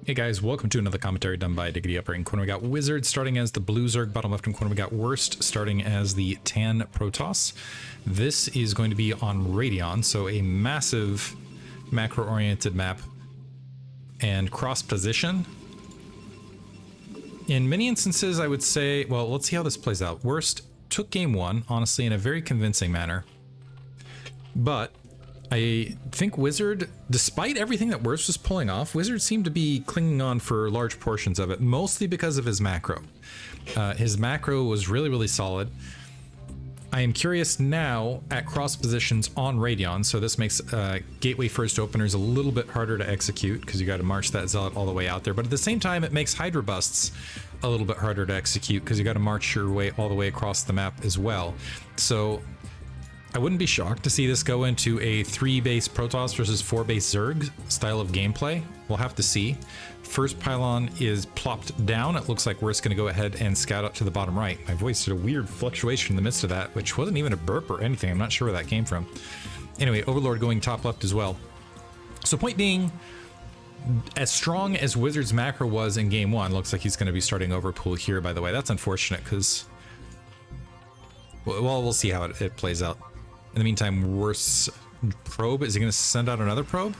Hey guys, welcome to another commentary done by Diggity. Upper in corner we got Wizard starting as the blue Zerg, bottom left in corner we got Worst starting as the tan Protoss. This is going to be on Radion, so a massive macro-oriented map and cross position. In many instances I would say, well, let's see how this plays out. Worst took game one, honestly, in a very convincing manner. But I think Wizard, despite everything that Worst was pulling off, Wizard seemed to be clinging on for large portions of it, mostly because of his macro. His macro was really solid. I am curious now at cross positions on Radion, so this makes gateway first openers a little bit harder to execute because you got to march that Zealot all the way out there, but at the same time it makes Hydra busts a little bit harder to execute because you got to march your way all the way across the map as well. So I wouldn't be shocked to see this go into a 3-base Protoss versus 4-base Zerg style of gameplay. We'll have to see. First pylon is plopped down. It looks like we're just going to go ahead and scout up to the bottom right. My voice did a weird fluctuation in the midst of that, which wasn't even a burp or anything. I'm not sure where that came from. Anyway, Overlord going top left as well. So point being, as strong as Wizard's macro was in game one, looks like he's going to be starting Overpool here, by the way. That's unfortunate because, well, we'll see how it plays out. In the meantime, Worst's probe, is he going to send out another probe?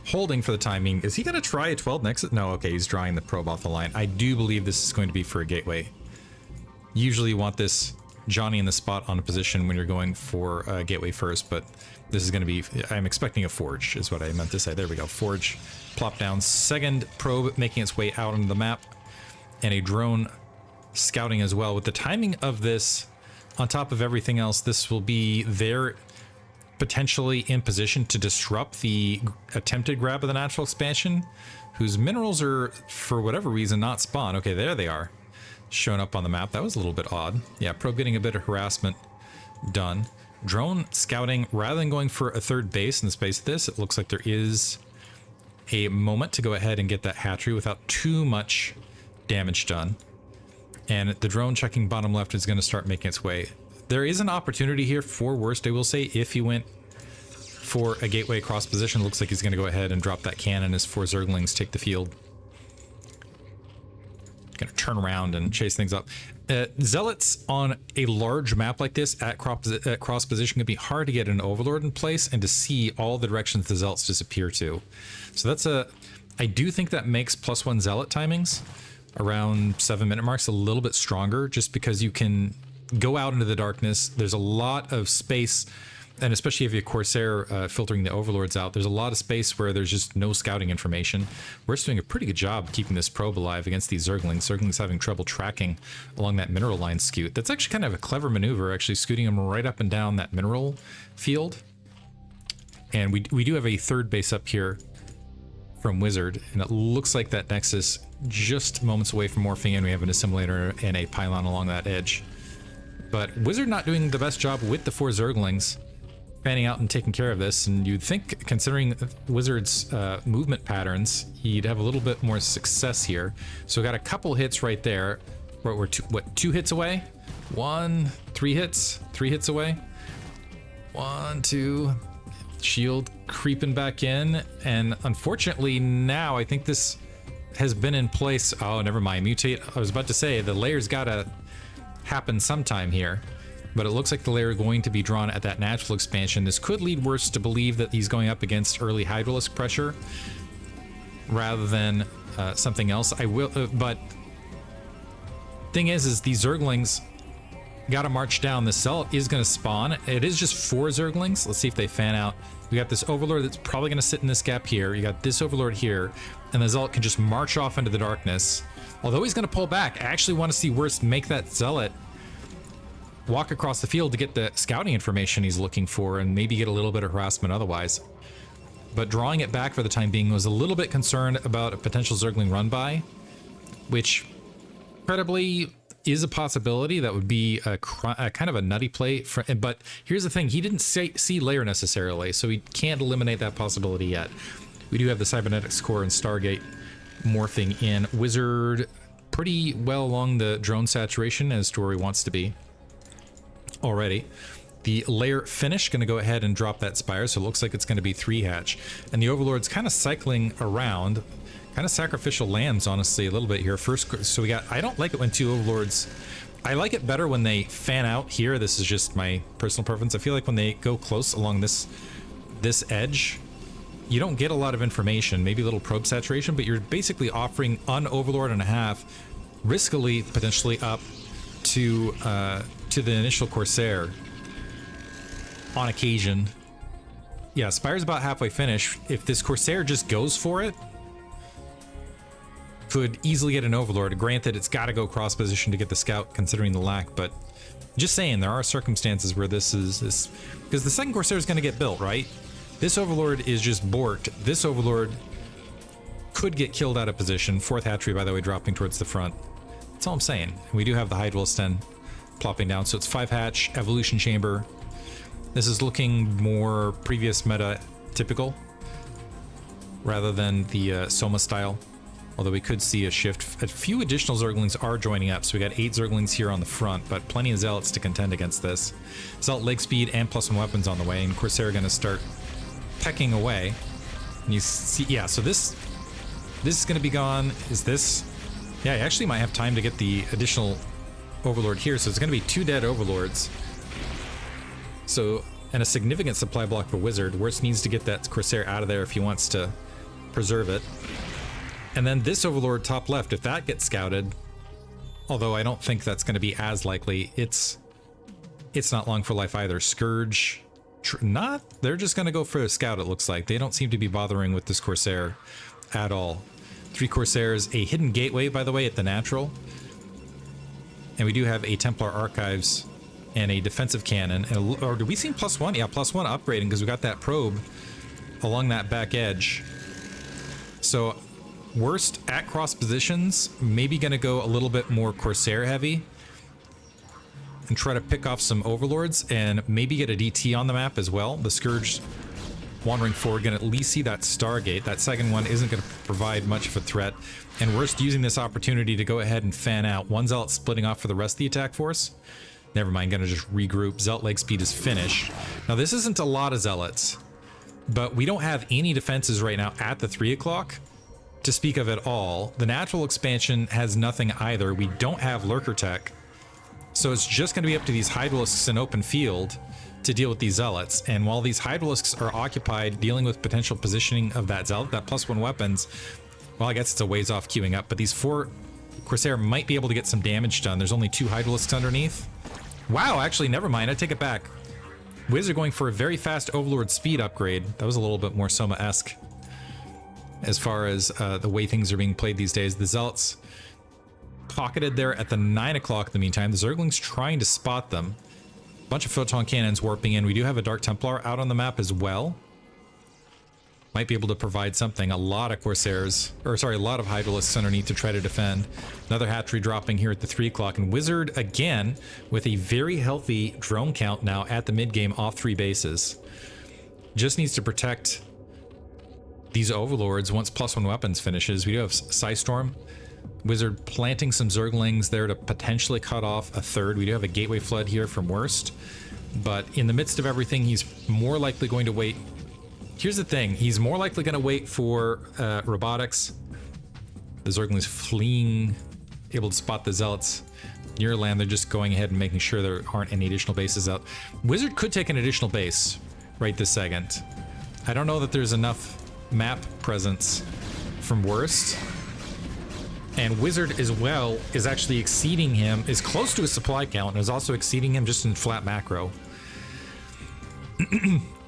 Holding for the timing. Is he going to try a 12 Nexus? No, okay, he's drawing the probe off the line. I do believe this is going to be for a gateway. Usually you want this Johnny in the spot on a position when you're going for a gateway first, but this is going to be, I'm expecting a Forge is what I meant to say. There we go, Forge, plop down. Second probe making its way out onto the map, and a drone scouting as well. With the timing of this, on top of everything else, this will be their potentially in position to disrupt the attempted grab of the natural expansion, whose minerals are, for whatever reason, not spawned. Okay, there they are, showing up on the map. That was a little bit odd. Yeah, probe getting a bit of harassment done. Drone scouting, rather than going for a third base in the space of this, it looks like there is a moment to go ahead and get that hatchery without too much damage done. And the drone checking bottom left is going to start making its way. There is an opportunity here for Worst, I will say, if he went for a gateway cross position. Looks like he's going to go ahead and drop that cannon as 4 Zerglings take the field. Going to turn around and chase things up. Zealots on a large map like this at cross position can be hard to get an Overlord in place and to see all the directions the Zealots disappear to. So that's I do think that makes +1 Zealot timings around 7-minute marks a little bit stronger, just because you can go out into the darkness. There's a lot of space, and especially if you have Corsair filtering the Overlords out, there's a lot of space where there's just no scouting information. We're just doing a pretty good job keeping this probe alive against these Zerglings. Zerglings having trouble tracking along that mineral line scoot. That's actually kind of a clever maneuver, actually scooting them right up and down that mineral field. And we do have a third base up here from Wizard, and it looks like that Nexus just moments away from morphing in. We have an assimilator and a pylon along that edge. But Wizard not doing the best job with the 4 Zerglings fanning out and taking care of this, and you'd think, considering Wizard's movement patterns, he'd have a little bit more success here. So we got a couple hits right there. We're 2 hits away? 3 hits? 3 hits away? 1, 2... Shield creeping back in, and unfortunately now I think this has been in place. Oh, never mind. Mutate. I was about to say the layer's gotta happen sometime here, but it looks like the layer going to be drawn at that natural expansion. This could lead Worst to believe that he's going up against early Hydralisk pressure rather than something else. But thing is these Zerglings gotta march down. The Zealot is gonna spawn. It is just 4 Zerglings. Let's see if they fan out. We got this Overlord that's probably gonna sit in this gap here. You got this Overlord here, and the Zealot can just march off into the darkness. Although he's gonna pull back, I actually want to see Worst make that Zealot walk across the field to get the scouting information he's looking for and maybe get a little bit of harassment otherwise. But drawing it back for the time being, was a little bit concerned about a potential Zergling run by, which incredibly is a possibility. That would be a kind of a nutty play, but here's the thing, he didn't see layer necessarily, so he can't eliminate that possibility yet. We do have the Cybernetics Core and Stargate morphing in. Wizard pretty well along the drone saturation as to where he wants to be already. The layer finish going to go ahead and drop that spire, so it looks like it's going to be 3 hatch, and the Overlord's kind of cycling around. Kind of sacrificial lands, honestly, a little bit here. First, so we got, I don't like it when two overlords, I like it better when they fan out here. This is just my personal preference. I feel like when they go close along this edge, you don't get a lot of information, maybe a little probe saturation, but you're basically offering an overlord and a half, riskily potentially up to the initial Corsair on occasion. Yeah, Spire's about halfway finished. If this Corsair just goes for it, could easily get an overlord. Granted, it's got to go cross position to get the scout, considering the lack, but just saying, there are circumstances where this is because the second Corsair is going to get built, right? This overlord is just borked. This overlord could get killed out of position. Fourth hatchery, by the way, dropping towards the front. That's all I'm saying. We do have the Hydwell 10 plopping down, so it's 5 hatch, evolution chamber. This is looking more previous meta typical rather than the Soma style. Although we could see a shift. A few additional Zerglings are joining up, so we got 8 Zerglings here on the front, but plenty of Zealots to contend against this. Zealot leg speed and +1 weapons on the way, and Corsair going to start pecking away. And you see, yeah, so this is going to be gone. Is this? Yeah, I actually might have time to get the additional Overlord here, so it's going to be 2 dead Overlords. So, and a significant supply block for Wizard. Worst needs to get that Corsair out of there if he wants to preserve it. And then this Overlord top left, if that gets scouted, although I don't think that's going to be as likely, it's not long for life either. Scourge, they're just going to go for a scout, it looks like. They don't seem to be bothering with this Corsair at all. 3 Corsairs, a hidden gateway, by the way, at the natural. And we do have a Templar Archives and a defensive cannon. And or did we see +1? Yeah, +1 upgrading because we got that probe along that back edge. So worst at cross positions, maybe going to go a little bit more Corsair heavy and try to pick off some Overlords and maybe get a DT on the map as well. The Scourge wandering forward, going to at least see that Stargate. That second one isn't going to provide much of a threat. And Worst using this opportunity to go ahead and fan out. One Zealot splitting off for the rest of the attack force. Never mind, going to just regroup. Zealot leg speed is finished. Now this isn't a lot of Zealots, but we don't have any defenses right now at the 3 o'clock to speak of at all. The natural expansion has nothing either. We don't have Lurker tech. So it's just going to be up to these Hydralisks in open field to deal with these Zealots. And while these Hydralisks are occupied dealing with potential positioning of that Zealot, that +1 weapons, well, I guess it's a ways off queuing up, but these 4 Corsair might be able to get some damage done. There's only 2 Hydralisks underneath. Wow, actually, never mind. I take it back. Wizard going for a very fast Overlord speed upgrade. That was a little bit more Soma-esque as far as the way things are being played these days. The Zealots pocketed there at the 9 o'clock in the meantime. The Zerglings trying to spot them. Bunch of photon cannons warping in. We do have a Dark Templar out on the map as well. Might be able to provide something. A lot of Corsairs, or sorry, a lot of Hydralisks underneath to try to defend. Another hatchery dropping here at the 3 o'clock. And Wizard, again, with a very healthy drone count now at the mid-game off 3 bases. Just needs to protect these Overlords once +1 weapons finishes. We do have Psystorm. Wizard planting some Zerglings there to potentially cut off a 3rd. We do have a Gateway Flood here from Worst. But in the midst of everything, he's more likely going to wait. Here's the thing. He's more likely going to wait for robotics. The Zerglings fleeing, able to spot the Zealots near land. They're just going ahead and making sure there aren't any additional bases out. Wizard could take an additional base right this second. I don't know that there's enough map presence from Worst. And Wizard as well is actually exceeding him, is close to his supply count, and is also exceeding him just in flat macro.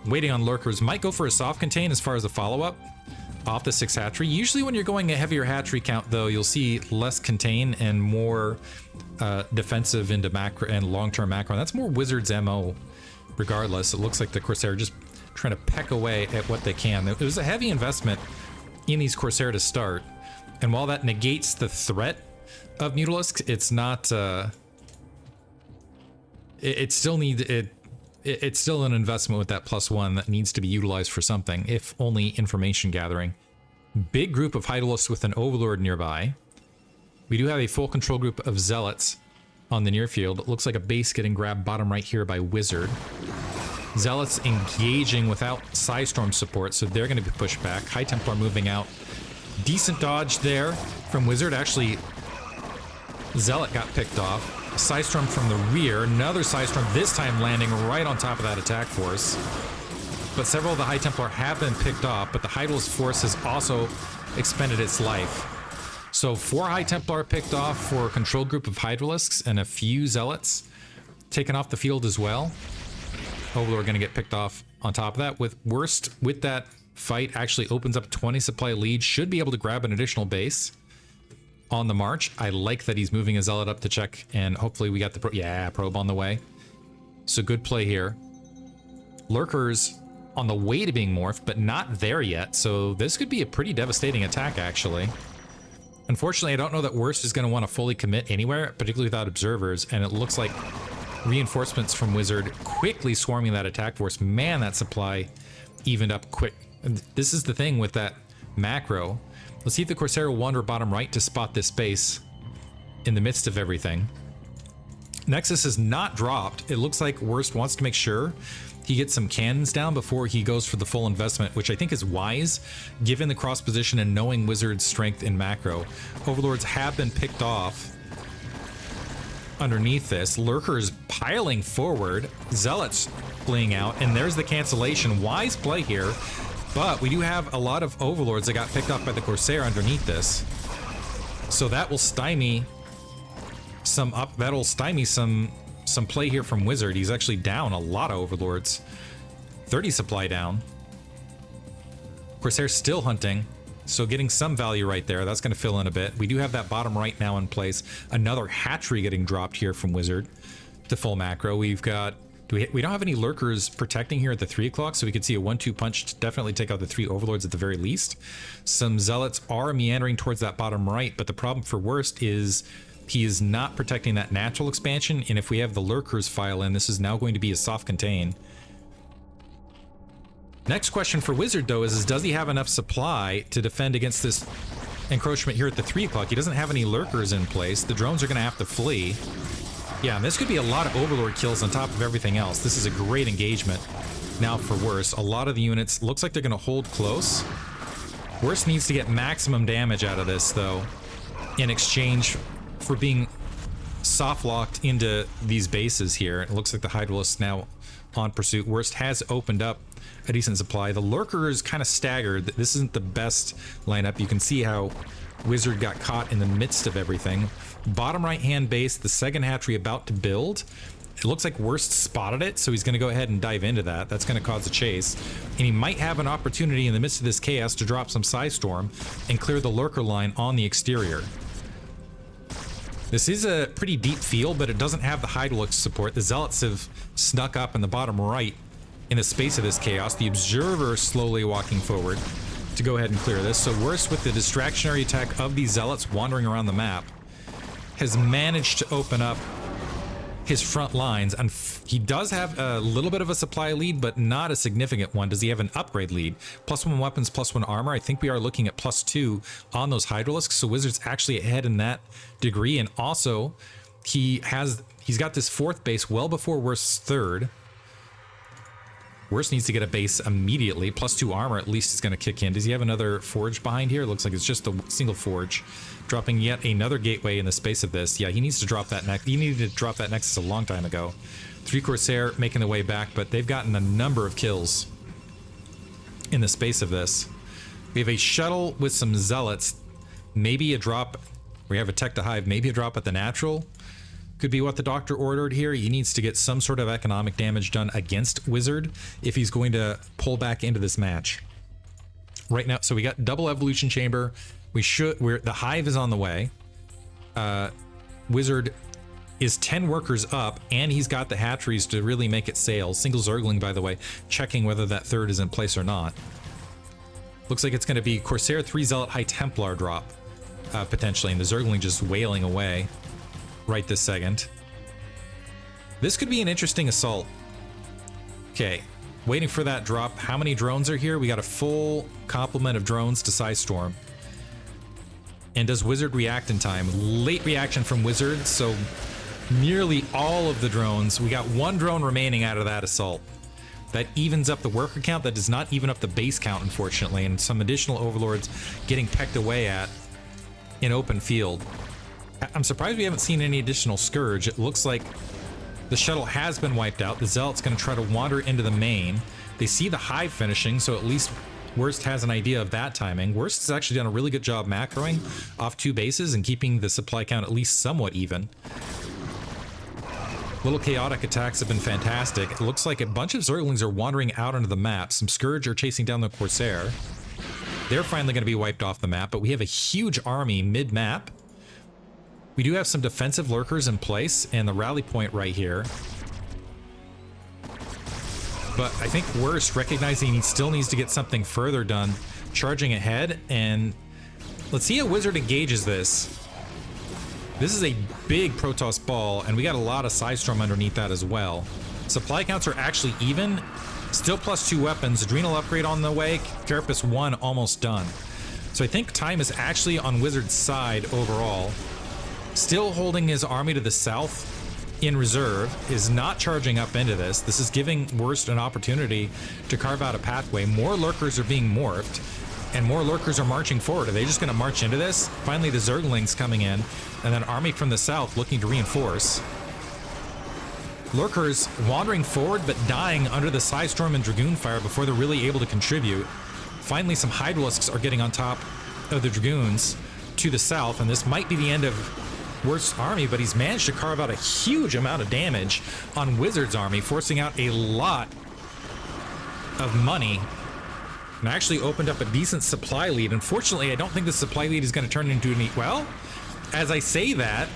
Waiting on Lurkers. Might go for a soft contain as far as a follow-up off the 6 hatchery. Usually when you're going a heavier hatchery count, though, you'll see less contain and more defensive into macro and long-term macro. And that's more Wizard's MO regardless. It looks like the Corsair just trying to peck away at what they can. It was a heavy investment in these Corsair to start. And while that negates the threat of Mutalisk, it's not, it still needs, it's still an investment with that +1 that needs to be utilized for something, if only information gathering. Big group of Hydralisks with an Overlord nearby. We do have a full control group of Zealots on the near field. It looks like a base getting grabbed bottom right here by Wizard. Zealots engaging without Psystorm support, so they're going to be pushed back. High Templar moving out Decent dodge there from Wizard. Actually, Zealot got picked off. Psystorm from the rear. Another Psystorm, this time landing right on top of that attack force. But several of the High Templar have been picked off, but the Hydralisk force has also expended its life. So 4 High Templar picked off for a controlled group of Hydralisks, and a few Zealots taken off the field as well. Overlord going to get picked off on top of that. With Worst, with that fight, actually opens up a 20 supply lead. Should be able to grab an additional base on the march. I like that he's moving a Zealot up to check, and hopefully we got the probe on the way. So good play here. Lurkers on the way to being morphed, but not there yet. So this could be a pretty devastating attack, actually. Unfortunately, I don't know that Worst is going to want to fully commit anywhere, particularly without observers, and it looks like reinforcements from Wizard quickly swarming that attack force. Man, that supply evened up quick. And this is the thing with that macro. Let's see if the Corsair will wander bottom right to spot this base in the midst of everything. Nexus is not dropped. It looks like Worst wants to make sure he gets some cannons down before he goes for the full investment, which I think is wise, given the cross position and knowing Wizard's strength in macro. Overlords have been picked off underneath this. Lurkers piling forward. Zealots fleeing out, and there's the cancellation. Wise play here, but we do have a lot of Overlords that got picked off by the Corsair underneath this. So that will stymie some some play here from Wizard. He's actually down a lot of Overlords. 30 supply down. Corsair's still hunting, so getting some value right there. That's going to fill in a bit. We do have that bottom right now in place. Another hatchery getting dropped here from Wizard to full macro. We've got... we don't have any Lurkers protecting here at the 3 o'clock, so we could see a 1-2 punch to definitely take out the 3 Overlords at the very least. Some Zealots are meandering towards that bottom right, but the problem for Worst is he is not protecting that natural expansion, and if we have the Lurkers file in, this is now going to be a soft contain. Next question for Wizard, though, is does he have enough supply to defend against this encroachment here at the 3 o'clock? He doesn't have any Lurkers in place. The drones are going to have to flee. Yeah, and this could be a lot of Overlord kills on top of everything else. This is a great engagement now for Worst. A lot of the units, looks like they're going to hold close. Worst needs to get maximum damage out of this, though, in exchange for being soft-locked into these bases here. It looks like the Hydralisk now on pursuit. Worst has opened up a decent supply. The Lurker is kind of staggered. This isn't the best lineup. You can see how Wizard got caught in the midst of everything. Bottom right-hand base, the second hatchery about to build. It looks like Worst spotted it, so he's going to go ahead and dive into that. That's going to cause a chase. And he might have an opportunity in the midst of this chaos to drop some Psystorm and clear the Lurker line on the exterior. This is a pretty deep field, but it doesn't have the Hydralisk support. The Zealots have snuck up in the bottom right in the space of this chaos. The Observer slowly walking forward to go ahead and clear this. So Worst, with the distractionary attack of these Zealots wandering around the map, has managed to open up his front lines, and he does have a little bit of a supply lead, but not a significant one. Does he have an upgrade lead? +1 weapons, +1 armor. I think we are looking at +2 on those Hydralisks, so Wizard's actually ahead in that degree. And also, he's got this 4th base well before Worst's 3rd. Worst needs to get a base immediately. +2 armor at least is going to kick in. Does he have another forge behind here? It looks like it's just a single forge. Dropping yet another gateway in the space of this. Yeah, he needs to drop that next. He needed to drop that Nexus a long time ago. 3 Corsair making their way back, but they've gotten a number of kills in the space of this. We have a shuttle with some Zealots. Maybe a drop. We have a tech to hive. Maybe a drop at the natural. Could be what the doctor ordered here. He needs to get some sort of economic damage done against Wizard if he's going to pull back into this match. Right now, so we got double evolution chamber. The hive is on the way. Wizard is 10 workers up, and he's got the hatcheries to really make it sail. Single Zergling, by the way, checking whether that 3rd is in place or not. Looks like it's going to be Corsair 3 Zealot High Templar drop, potentially, and the Zergling just wailing away right this second. This could be an interesting assault. Okay, waiting for that drop. How many drones are here? We got a full complement of drones to Psystorm. And does Wizard react in time? Late reaction from Wizard, so nearly all of the drones. We got 1 drone remaining out of that assault. That evens up the worker count. That does not even up the base count, unfortunately, and some additional overlords getting pecked away at in open field. I'm surprised we haven't seen any additional Scourge. It looks like the shuttle has been wiped out. The Zealot's going to try to wander into the main. They see the hive finishing, so at least Worst has an idea of that timing. Worst has actually done a really good job macroing off 2 bases and keeping the supply count at least somewhat even. Little chaotic attacks have been fantastic. It looks like a bunch of Zerglings are wandering out onto the map. Some Scourge are chasing down the Corsair. They're finally going to be wiped off the map, but we have a huge army mid-map. We do have some defensive lurkers in place and the rally point right here. But I think Worst, recognizing he still needs to get something further done, charging ahead, and let's see how Wizard engages this. This is a big Protoss ball, and we got a lot of Psystorm underneath that as well. Supply counts are actually even. Still +2 weapons. Adrenal upgrade on the way. Carapace 1 almost done. So I think time is actually on Wizard's side overall. Still holding his army to the south in reserve. Is not charging up into this. This is giving Worst an opportunity to carve out a pathway. More lurkers are being morphed. And more lurkers are marching forward. Are they just going to march into this? Finally, the Zerglings coming in. And then army from the south looking to reinforce. Lurkers wandering forward but dying under the Psystorm and Dragoon fire before they're really able to contribute. Finally, some Hydralisks are getting on top of the Dragoons to the south. And this might be the end of Worst's army, but he's managed to carve out a huge amount of damage on Wizard's army, forcing out a lot of money. And actually opened up a decent supply lead. Unfortunately, I don't think the supply lead is going to turn into any... Well, as I say that,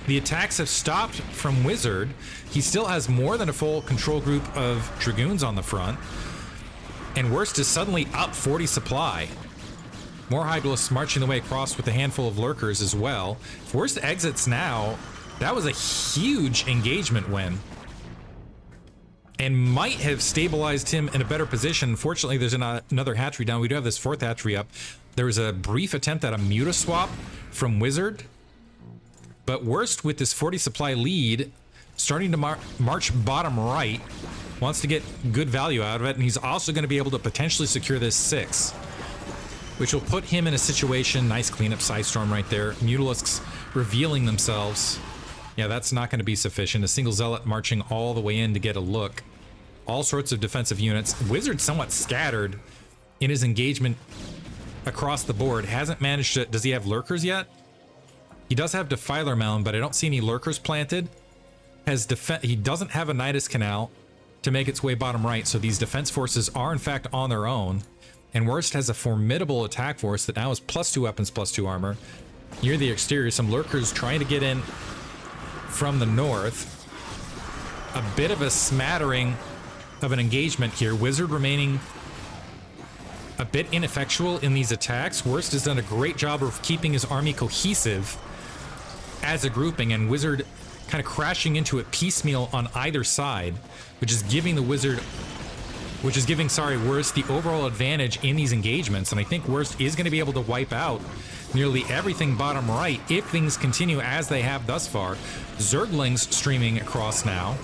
the attacks have stopped from Wizard. He still has more than a full control group of Dragoons on the front. And Worst is suddenly up 40 supply. More Hydralisks marching the way across with a handful of Lurkers as well. If Worst exits now, that was a huge engagement win. And might have stabilized him in a better position. Unfortunately, there's another hatchery down. We do have this 4th hatchery up. There was a brief attempt at a Muta swap from Wizard. But Worst, with this 40 supply lead, starting to march bottom right, wants to get good value out of it. And he's also going to be able to potentially secure this 6, which will put him in a situation. Nice cleanup Psystorm right there. Mutalisks revealing themselves. Yeah, that's not going to be sufficient. A single Zealot marching all the way in to get a look. All sorts of defensive units. Wizard somewhat scattered in his engagement across the board. Hasn't managed to... Does he have lurkers yet? He does have Defiler Mound, but I don't see any lurkers planted. He doesn't have a Nidus Canal to make its way bottom right, so these defense forces are in fact on their own. And Worst has a formidable attack force that now is +2 weapons, +2 armor. Near the exterior, some lurkers trying to get in from the north. A bit of a smattering of an engagement here. Wizard remaining a bit ineffectual in these attacks. Worst has done a great job of keeping his army cohesive as a grouping, and Wizard kind of crashing into it piecemeal on either side, which is giving Worst the overall advantage in these engagements. And I think Worst is going to be able to wipe out nearly everything bottom right if things continue as they have thus far. Zerglings streaming across now.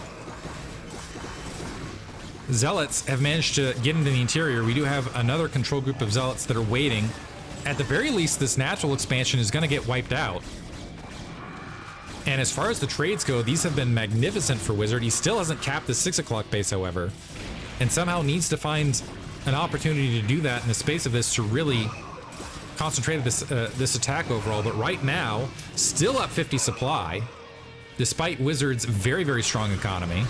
Zealots have managed to get into the interior. We do have another control group of Zealots that are waiting. At the very least, this natural expansion is going to get wiped out. And as far as the trades go, these have been magnificent for Wizard. He still hasn't capped the 6 o'clock base, however, and somehow needs to find an opportunity to do that in the space of this to really concentrate this attack overall. But right now, still up 50 supply, despite Wizard's very, very strong economy.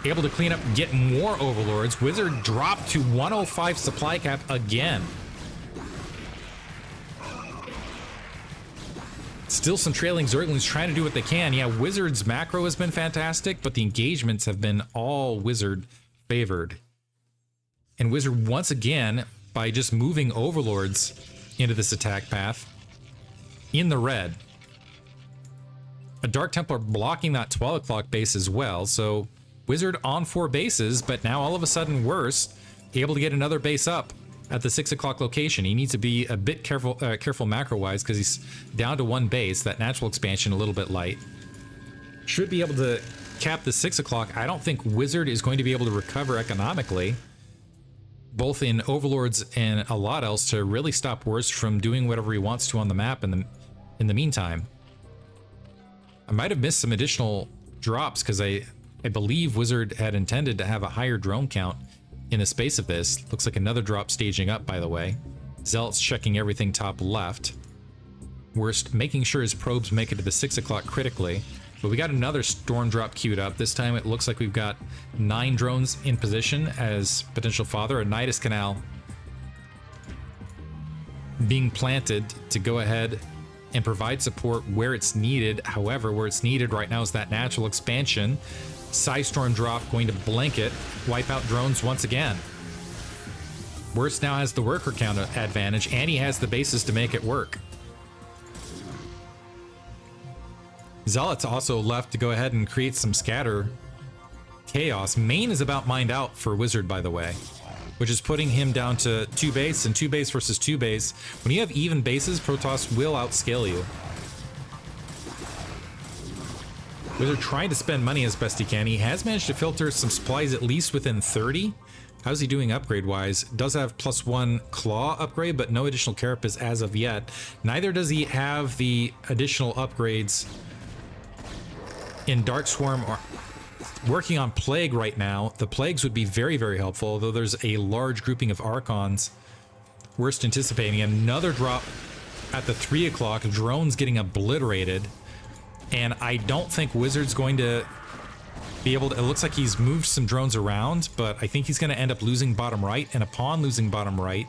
Able to clean up, get more Overlords. Wizard dropped to 105 supply cap again. Still some trailing Zerglings trying to do what they can. Yeah, Wizard's macro has been fantastic, but the engagements have been all Wizard favored. And Wizard, once again, by just moving Overlords into this attack path, in the red. A Dark Templar blocking that 12 o'clock base as well, so Wizard on 4 bases, but now all of a sudden Worst able to get another base up at the 6 o'clock location. He needs to be a bit careful macro-wise because he's down to 1 base. That natural expansion a little bit light. Should be able to cap the 6 o'clock, I don't think Wizard is going to be able to recover economically, both in Overlords and a lot else, to really stop Worst from doing whatever he wants to on the map in the meantime. I might have missed some additional drops because I believe Wizard had intended to have a higher drone count in the space of this. Looks like another drop staging up, by the way. Zealot's checking everything top left. Worst making sure his probes make it to the 6 o'clock critically. But we got another storm drop queued up. This time it looks like we've got 9 drones in position as potential fodder. A Nidus Canal being planted to go ahead and provide support where it's needed. However, where it's needed right now is that natural expansion. Storm drop going to blanket, wipe out drones once again. Worst now has the worker count advantage, and he has the bases to make it work. Zealot's also left to go ahead and create some scatter chaos. Main is about mined out for Wizard, by the way, which is putting him down to 2 base, and 2 base versus 2 base. When you have even bases, Protoss will outscale you. Wizard trying to spend money as best he can. He has managed to filter some supplies at least within 30. How's he doing upgrade-wise? Does have +1 claw upgrade, but no additional carapace as of yet. Neither does he have the additional upgrades in Dark Swarm or working on Plague right now. The Plagues would be very, very helpful, although there's a large grouping of Archons. Worst anticipating another drop at the 3 o'clock. Drones getting obliterated. And I don't think Wizard's going to be able to... It looks like he's moved some drones around, but I think he's going to end up losing bottom right. And upon losing bottom right,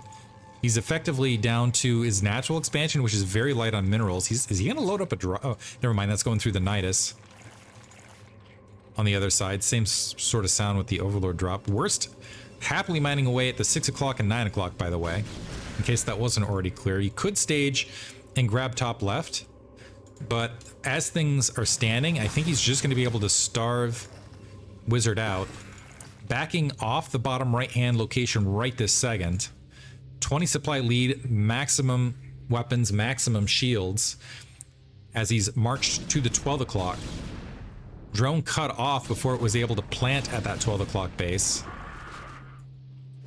he's effectively down to his natural expansion, which is very light on minerals. Is he going to load up a drop? Oh, never mind. That's going through the Nidus. On the other side, same sort of sound with the Overlord drop. Worst happily mining away at the 6 o'clock and 9 o'clock, by the way, in case that wasn't already clear. You could stage and grab top left, but as things are standing, I think he's just going to be able to starve Wizard out. Backing off the bottom right-hand location right this second. 20 supply lead, maximum weapons, maximum shields, as he's marched to the 12 o'clock. Drone cut off before it was able to plant at that 12 o'clock base.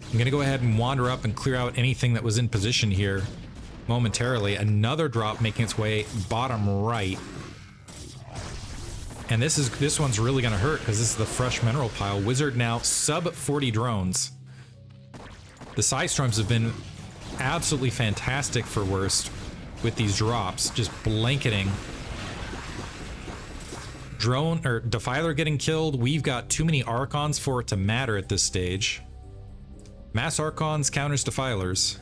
I'm going to go ahead and wander up and clear out anything that was in position here momentarily. Another drop making its way bottom right. And this one's really going to hurt because this is the fresh mineral pile. Wizard now sub 40 drones. The Storms have been absolutely fantastic for Worst with these drops, just blanketing. Drone or Defiler getting killed. We've got too many Archons for it to matter at this stage. Mass Archons counters Defilers.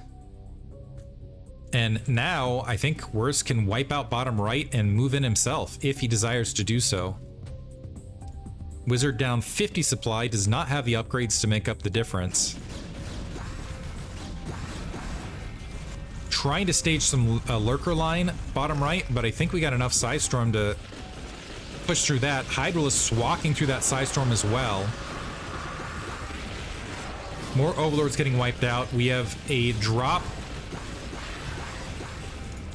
And now I think Worst can wipe out bottom right and move in himself if he desires to do so. Wizard down 50 supply, does not have the upgrades to make up the difference. Trying to stage some lurker line bottom right, but I think we got enough Storm to push through that. Hydralisks walking through that Storm as well. More Overlords getting wiped out. We have a drop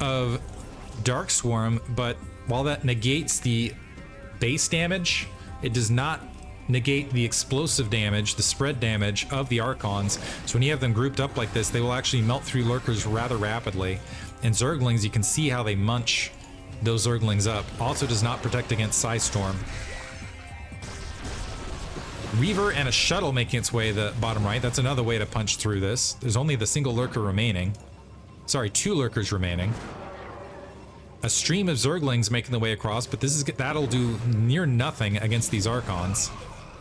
of Dark Swarm, but while that negates the base damage, it does not negate the explosive damage, the spread damage of the Archons. So when you have them grouped up like this, they will actually melt through lurkers rather rapidly. And Zerglings, you can see how they munch those Zerglings up. Also does not protect against Storm. Reaver and a shuttle making its way to the bottom right. That's another way to punch through this. There's only the single lurker remaining. Sorry, 2 lurkers remaining. A stream of Zerglings making the way across, but that'll do near nothing against these Archons.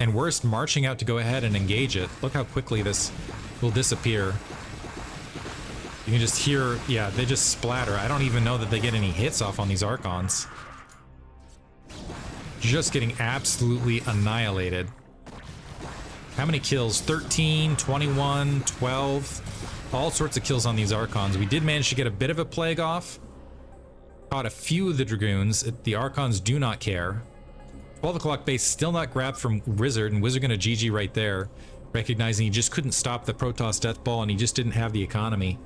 And Worst marching out to go ahead and engage it. Look how quickly this will disappear. You can just hear, yeah, they just splatter. I don't even know that they get any hits off on these Archons. Just getting absolutely annihilated. How many kills? 13, 21, 12. All sorts of kills on these Archons. We did manage to get a bit of a plague off. Caught a few of the Dragoons. The Archons do not care. 12 o'clock base still not grabbed from Wizard, and Wizard gonna GG right there, recognizing he just couldn't stop the Protoss death ball and he just didn't have the economy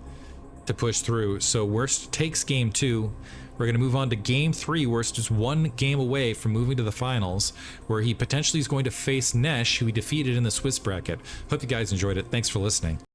to push through. So Worst takes game 2. We're going to move on to game 3. Worst is 1 game away from moving to the finals, where he potentially is going to face Nesh, who he defeated in the Swiss bracket. Hope you guys enjoyed it. Thanks for listening.